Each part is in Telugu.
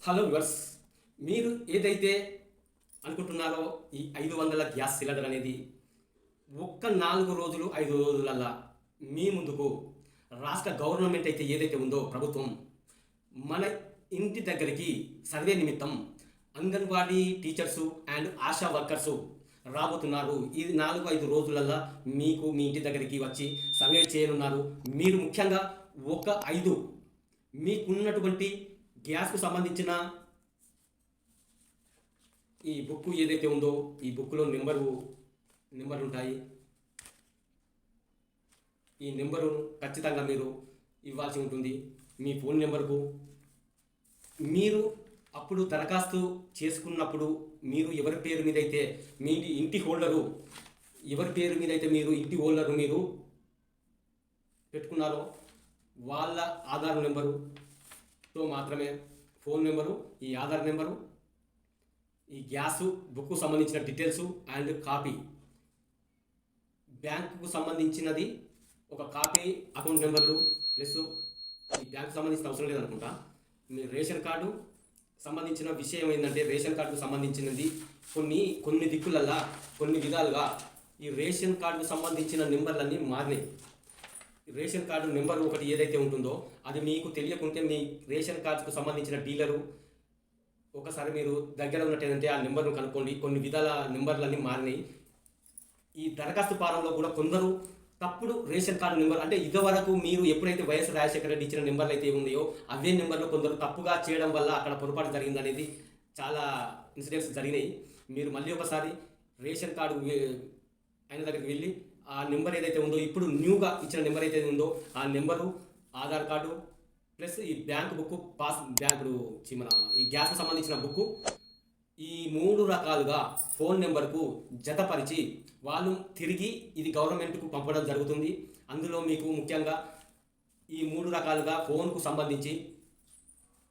హలో వ్యూవర్స్, మీరు ఏదైతే అనుకుంటున్నారో ఈ 500 గ్యాస్ సిలిండర్ అనేది ఒక్క 4 రోజులు 5 రోజులల్లా మీ ముందుకు రాష్ట్ర గవర్నమెంట్ అయితే ఏదైతే ఉందో ప్రభుత్వం మన ఇంటి దగ్గరికి సర్వే నిమిత్తం anganwadi teachers and ASHA workers రాబోతున్నారు. ఈ 4-5 రోజులల్లా మీకు మీ ఇంటి దగ్గరికి వచ్చి సర్వే చేయనున్నారు. మీరు ముఖ్యంగా ఒక 5 మీకున్నటువంటి గ్యాస్కు సంబంధించిన ఈ బుక్ ఏదైతే ఉందో ఈ బుక్లో నెంబర్లు ఉంటాయి. ఈ నెంబరు ఖచ్చితంగా మీరు ఇవ్వాల్సి ఉంటుంది. మీ ఫోన్ నెంబర్కు మీరు అప్పుడు దరఖాస్తు చేసుకున్నప్పుడు మీరు ఎవరి పేరు మీద అయితే మీ ఇంటి హోల్డరు ఎవరి పేరు మీద అయితే మీరు ఇంటి హోల్డరు మీరు పెట్టుకున్నారో వాళ్ళ ఆధార్ నెంబరుతో మాత్రమే ఫోన్ నెంబరు, ఈ ఆధార్ నెంబరు, ఈ గ్యాసు బుక్కు సంబంధించిన డీటెయిల్స్ అండ్ కాపీ, బ్యాంకుకు సంబంధించినది ఒక కాపీ, అకౌంట్ నెంబర్లు ప్లస్ ఈ బ్యాంకు సంబంధించిన అవసరం లేదనుకుంటా. మీ రేషన్ కార్డు సంబంధించిన విషయం ఏంటంటే రేషన్ కార్డుకు సంబంధించినది కొన్ని దిక్కులల్లా కొన్ని విధాలుగా ఈ రేషన్ కార్డుకు సంబంధించిన నెంబర్లన్నీ మారినాయి. రేషన్ కార్డు నెంబర్ ఒకటి ఏదైతే ఉంటుందో అది మీకు తెలియకుంటే మీ రేషన్ కార్డుకు సంబంధించిన డీలరు ఒకసారి మీరు దగ్గర ఉన్నట్టేదంటే ఆ నెంబర్ను కనుక్కోండి. కొన్ని విధాల నెంబర్లన్నీ మారినాయి. ఈ దరఖాస్తు ఫారంలో కూడా కొందరు తప్పుడు రేషన్ కార్డు నెంబర్ అంటే ఇదివరకు మీరు ఎప్పుడైతే వైఎస్ రాజశేఖర రెడ్డి ఇచ్చిన నెంబర్లు అయితే ఉన్నాయో అవే నెంబర్లో కొందరు తప్పుగా చేయడం వల్ల అక్కడ పొరపాటు జరిగిందనేది చాలా ఇన్సిడెంట్స్ జరిగినాయి. మీరు మళ్ళీ ఒకసారి రేషన్ కార్డు ఆయన దగ్గరికి వెళ్ళి ఆ నెంబర్ ఏదైతే ఉందో ఇప్పుడు న్యూగా ఇచ్చిన నెంబర్ ఏదైతే ఉందో ఆ నెంబరు, ఆధార్ కార్డు ప్లస్ ఈ బ్యాంక్ బుక్, బ్యాంకుడు మన ఈ గ్యాస్కి సంబంధించిన బుక్, ఈ 3 రకాలుగా ఫోన్ నెంబర్కు జతపరిచి వాళ్ళు తిరిగి ఇది గవర్నమెంట్కు పంపడం జరుగుతుంది. అందులో మీకు ముఖ్యంగా ఈ 3 రకాలుగా ఫోన్కు సంబంధించి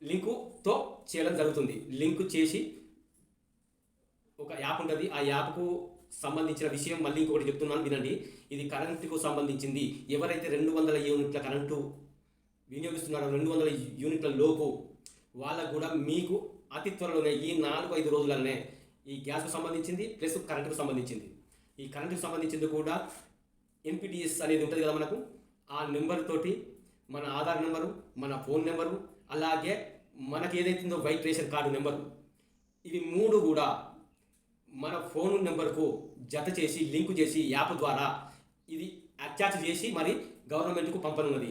లింకుతో చేయడం జరుగుతుంది. లింకు చేసి ఒక యాప్ ఉంటుంది. ఆ యాప్కు సంబంధించిన విషయం మళ్ళీ ఇంకొకటి చెప్తున్నాను వినండి. ఇది కరెంటుకు సంబంధించింది. ఎవరైతే 200 యూనిట్ల కరెంటు వినియోగిస్తున్నారో 200 యూనిట్ల లోపు వాళ్ళకు కూడా మీకు అతి త్వరలోనే ఈ 4-5 రోజులనే ఈ గ్యాస్కు సంబంధించింది ప్లస్ కరెంటుకు సంబంధించింది. ఈ కరెంటుకు సంబంధించింది కూడా ఎన్పిటిఎస్ అనేది ఉంటుంది కదా మనకు, ఆ నెంబర్ తోటి మన ఆధార్ నెంబరు, మన ఫోన్ నెంబరు, అలాగే మనకి ఏదైతుందో వైట్ రేషన్ కార్డు నెంబరు, ఇవి 3 కూడా మన ఫోన్ నెంబర్కు జత చేసి లింకు చేసి యాప్ ద్వారా ఇది అటాచ్ చేసి మరి గవర్నమెంట్కు పంపనున్నది.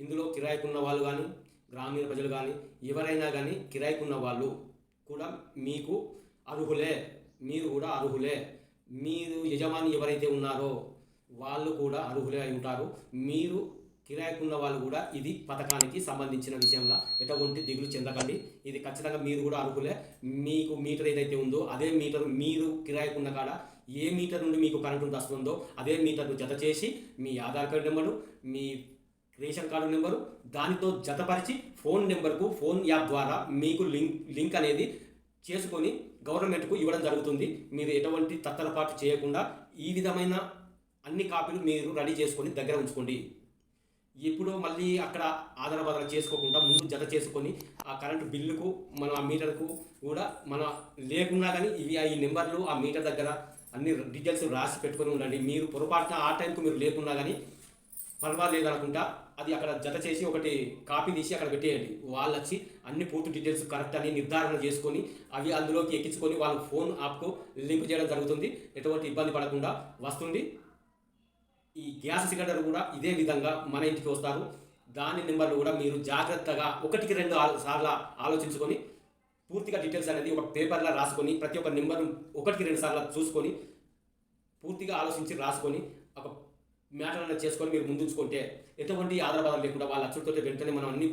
ఇందులో కిరాయికున్న వాళ్ళు కానీ గ్రామీణ ప్రజలు కానీ ఎవరైనా కానీ కిరాయికున్న వాళ్ళు కూడా మీకు అర్హులే, మీరు కూడా అర్హులే. మీరు యజమాని ఎవరైతే ఉన్నారో వాళ్ళు కూడా అర్హులే అయి ఉంటారు. మీరు కిరాయికున్న వాళ్ళు కూడా ఇది పథకానికి సంబంధించిన విషయంలో ఎటువంటి దిగులు చెందకండి. ఇది ఖచ్చితంగా మీరు కూడా అర్హులే. మీకు మీటర్ ఏదైతే ఉందో అదే మీటర్ మీరు కిరాయికున్న కాడ ఏ మీటర్ నుండి మీకు కరెంటు వస్తుందో అదే మీటర్ను జత చేసి మీ ఆధార్ కార్డు నెంబరు, మీ రేషన్ కార్డు నెంబరు దానితో జతపరిచి ఫోన్ నెంబర్కు ఫోన్ యాప్ ద్వారా మీకు లింక్ అనేది చేసుకొని గవర్నమెంట్కు ఇవ్వడం జరుగుతుంది. మీరు ఎటువంటి తత్తరపాటు చేయకుండా ఈ విధమైన అన్ని కాపీలు మీరు రెడీ చేసుకొని దగ్గర ఉంచుకోండి. ఎప్పుడో మళ్ళీ అక్కడ ఆధార చేసుకోకుండా ముందు జత చేసుకొని ఆ కరెంటు బిల్లుకు మన ఆ మీటర్కు కూడా మన లేకున్నా కానీ ఇవి ఈ నెంబర్లు ఆ మీటర్ దగ్గర అన్ని డీటెయిల్స్ రాసి పెట్టుకొని ఉండండి. మీరు పొరపాటున ఆ టైంకు మీరు లేకున్నా కానీ పర్వాలేదు అనుకుంటా అది అక్కడ జత చేసి ఒకటి కాపీ తీసి అక్కడ పెట్టేయండి. వాళ్ళు వచ్చి అన్ని పూర్తి డీటెయిల్స్ కరెక్ట్ అని నిర్ధారణ చేసుకొని అవి అందులోకి ఎక్కించుకొని వాళ్ళ ఫోన్ యాప్కు లింక్ చేయడం జరుగుతుంది. ఎటువంటి ఇబ్బంది పడకుండా వస్తుంది. ఈ గ్యాస్ సిలిండర్ కూడా ఇదే విధంగా మన ఇంటికి వస్తారు. దాని నెంబర్లు కూడా మీరు జాగ్రత్తగా 1-2 సార్లు ఆలోచించుకొని పూర్తిగా డీటెయిల్స్ అనేది ఒక పేపర్లో రాసుకొని ప్రతి ఒక్క నెంబర్ 1-2 సార్లు చూసుకొని పూర్తిగా ఆలోచించి రాసుకొని ఒక మ్యాటర్ అనేది చేసుకొని మీరు ముందుంచుకుంటే ఎటువంటి ఆధారబాధాలు లేకుండా వాళ్ళ అచ్చులతో వెంటనే మనం అన్ని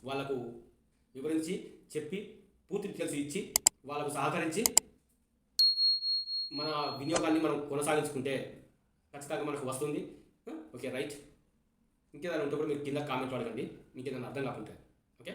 వాళ్ళకు వివరించి చెప్పి పూర్తి డీటెయిల్స్ ఇచ్చి వాళ్ళకు సహకరించి మన వినియోగాన్ని మనం కొనసాగించుకుంటే ఖచ్చితంగా మనకు వస్తుంది. Okay right. ఇంకేదైనా ఉంటే కూడా మీరు కింద కామెంట్ అడగండి. మీకు ఏదైనా అర్థం కాకుంటే. ఓకే.